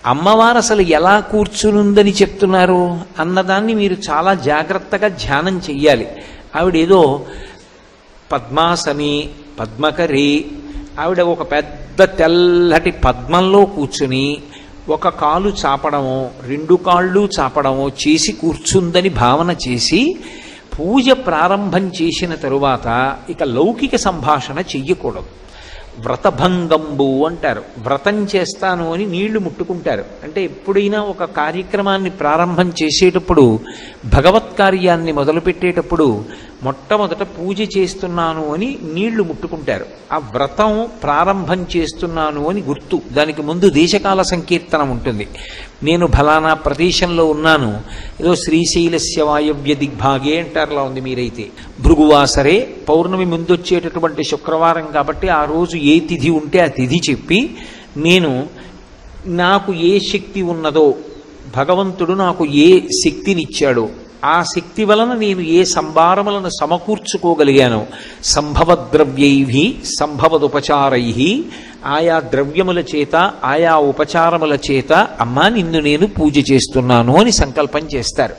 అమ్మవారు అసలు ఎలా కూర్చునుందని చెప్తున్నారు అన్నదాన్ని మీరు చాలా జాగ్రత్తగా ధ్యానం చెయ్యాలి. ఆవిడేదో పద్మాసని పద్మకరి, ఆవిడ ఒక పెద్ద తెల్లటి పద్మంలో కూర్చుని ఒక కాలు చాపడమో రెండు కాళ్ళు చాపడమో చేసి కూర్చుందని భావన చేసి పూజ ప్రారంభం చేసిన తరువాత ఇక లౌకిక సంభాషణ చెయ్యకూడదు. వ్రతభంగంబు అంటారు. వ్రతం చేస్తాను అని నీళ్లు ముట్టుకుంటారు. అంటే ఎప్పుడైనా ఒక కార్యక్రమాన్ని ప్రారంభం చేసేటప్పుడు, భగవత్ కార్యాన్ని మొదలుపెట్టేటప్పుడు మొట్టమొదట పూజ చేస్తున్నాను అని నీళ్లు ముట్టుకుంటారు. ఆ వ్రతం ప్రారంభం చేస్తున్నాను అని గుర్తు. దానికి ముందు దేశకాల సంకీర్తనం ఉంటుంది. నేను ఫలానా ప్రదేశంలో ఉన్నాను, ఏదో శ్రీశైలస్య వాయవ్య దిగ్భాగే అంటారులా ఉంది. మీరైతే భృగువాసరే పౌర్ణమి ముందొచ్చేటటువంటి శుక్రవారం కాబట్టి ఆ రోజు ఏ తిథి ఉంటే ఆ తిథి చెప్పి, నేను నాకు ఏ శక్తి ఉన్నదో, భగవంతుడు నాకు ఏ శక్తినిచ్చాడో, ఆ శక్తి వలన నేను ఏ సంభారములను సమకూర్చుకోగలిగాను, సంభవద్రవ్యై సంభవదుపచారై, ఆయా ద్రవ్యముల చేత ఆయా ఉపచారముల చేత అమ్మా నిన్ను నేను పూజ చేస్తున్నాను అని సంకల్పం చేస్తారు.